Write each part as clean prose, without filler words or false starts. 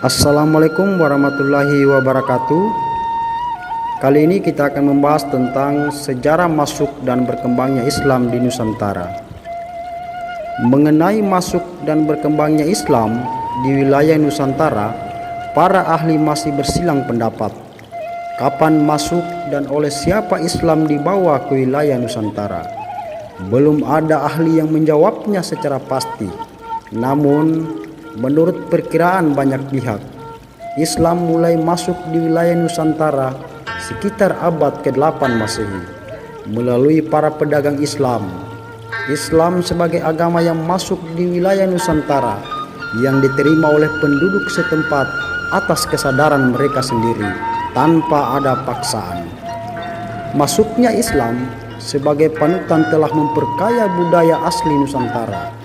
Assalamualaikum warahmatullahi wabarakatuh. Kali ini kita akan membahas tentang sejarah masuk dan berkembangnya Islam di Nusantara. Mengenai masuk dan berkembangnya Islam di wilayah Nusantara, para ahli masih bersilang pendapat. Kapan masuk dan oleh siapa Islam dibawa ke wilayah Nusantara? Belum ada ahli yang menjawabnya secara pasti. Namun, menurut perkiraan banyak pihak, Islam mulai masuk di wilayah Nusantara sekitar abad ke-8 Masehi melalui para pedagang Islam. Islam sebagai agama yang masuk di wilayah Nusantara yang diterima oleh penduduk setempat atas kesadaran mereka sendiri tanpa ada paksaan. Masuknya Islam sebagai panutan telah memperkaya budaya asli Nusantara.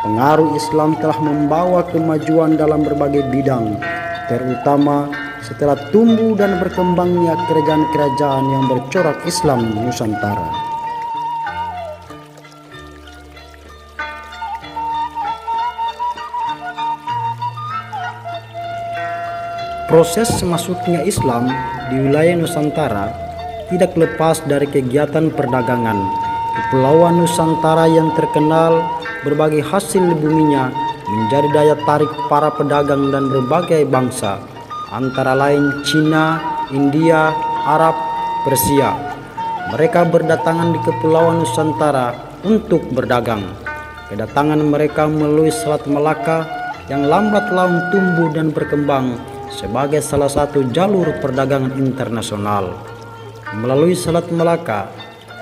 Pengaruh Islam telah membawa kemajuan dalam berbagai bidang, terutama setelah tumbuh dan berkembangnya kerajaan-kerajaan yang bercorak Islam Nusantara. Proses masuknya Islam di wilayah Nusantara tidak lepas dari kegiatan perdagangan. Kepulauan Nusantara yang terkenal berbagai hasil buminya menjadi daya tarik para pedagang dan berbagai bangsa, antara lain Cina, India, Arab, Persia. Mereka berdatangan di Kepulauan Nusantara untuk berdagang. Kedatangan mereka melalui Selat Malaka yang lambat laun tumbuh dan berkembang sebagai salah satu jalur perdagangan internasional. Melalui Selat Malaka,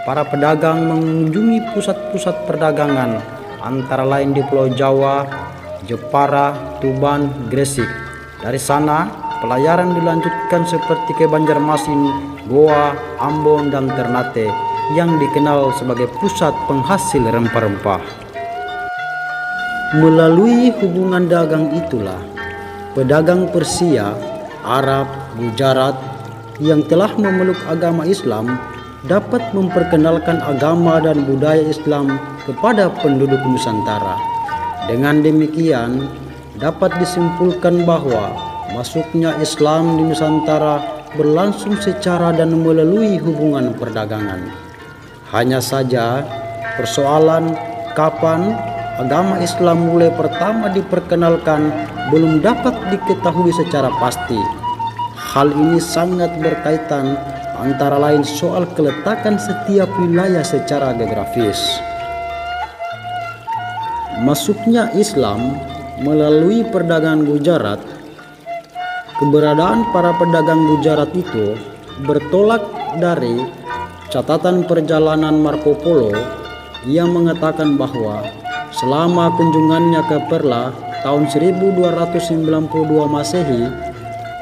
para pedagang mengunjungi pusat-pusat perdagangan antara lain di Pulau Jawa, Jepara, Tuban, Gresik. Dari sana, pelayaran dilanjutkan seperti ke Banjarmasin, Goa, Ambon, dan Ternate yang dikenal sebagai pusat penghasil rempah-rempah. Melalui hubungan dagang itulah, pedagang Persia, Arab, Gujarat yang telah memeluk agama Islam dapat memperkenalkan agama dan budaya Islam kepada penduduk Nusantara. Dengan demikian, dapat disimpulkan bahwa masuknya Islam di Nusantara berlangsung secara dan melalui hubungan perdagangan. Hanya saja, persoalan kapan agama Islam mulai pertama diperkenalkan belum dapat diketahui secara pasti. Hal ini sangat berkaitan antara lain soal keletakan setiap wilayah secara geografis. Masuknya Islam melalui perdagangan Gujarat, keberadaan para pedagang Gujarat itu bertolak dari catatan perjalanan Marco Polo yang mengatakan bahwa selama kunjungannya ke Perla tahun 1292 Masehi,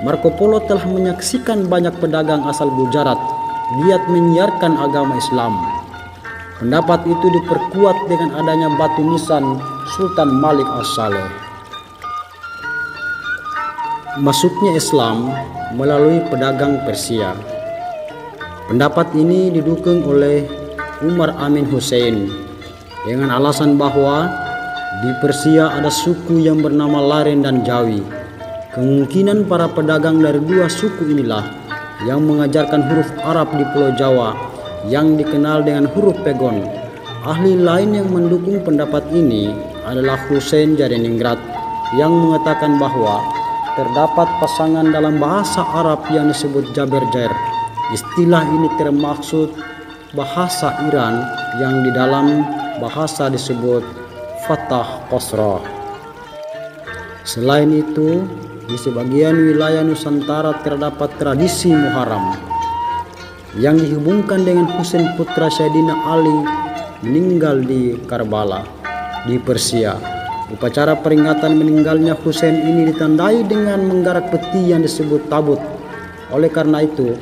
Marco Polo telah menyaksikan banyak pedagang asal Gujarat giat menyiarkan agama Islam. Pendapat itu diperkuat dengan adanya batu nisan Sultan Malik As-Saleh. Masuknya Islam melalui pedagang Persia. Pendapat ini didukung oleh Umar Amin Hussein dengan alasan bahwa di Persia ada suku yang bernama Laren dan Jawi. Kemungkinan para pedagang dari dua suku inilah yang mengajarkan huruf Arab di Pulau Jawa yang dikenal dengan huruf pegon. Ahli lain yang mendukung pendapat ini adalah Hussein Jariningrat yang mengatakan bahwa terdapat pasangan dalam bahasa Arab yang disebut Jaberjair. Istilah ini termaksud bahasa Iran yang di dalam bahasa disebut Fatah Qasrah. Selain itu, di sebagian wilayah Nusantara terdapat tradisi Muharram yang dihubungkan dengan Husain putra Sayyidina Ali meninggal di Karbala di Persia. Upacara peringatan meninggalnya Husain ini ditandai dengan menggarak peti yang disebut tabut. Oleh karena itu,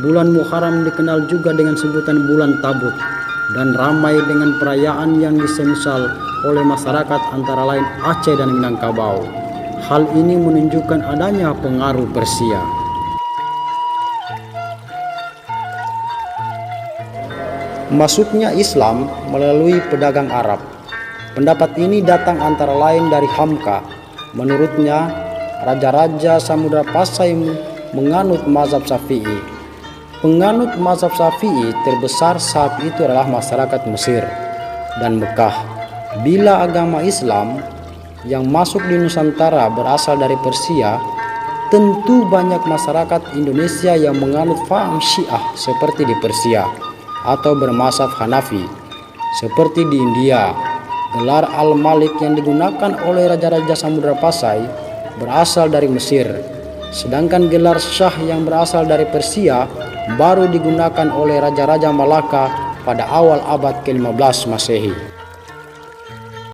bulan Muharram dikenal juga dengan sebutan bulan tabut dan ramai dengan perayaan yang disemisal oleh masyarakat antara lain Aceh dan Minangkabau. Hal ini menunjukkan adanya pengaruh Persia. Masuknya Islam melalui pedagang Arab. Pendapat ini datang antara lain dari Hamka. Menurutnya, raja-raja Samudra Pasai menganut mazhab Syafi'i. Penganut mazhab Syafi'i terbesar saat itu adalah masyarakat Mesir dan Mekah. Bila agama Islam yang masuk di Nusantara berasal dari Persia, tentu banyak masyarakat Indonesia yang menganut faham Syiah seperti di Persia atau bermazhab Hanafi seperti di India. Gelar Al-Malik yang digunakan oleh raja-raja Samudra Pasai berasal dari Mesir, sedangkan gelar Syah yang berasal dari Persia baru digunakan oleh raja-raja Malaka pada awal abad ke-15 Masehi.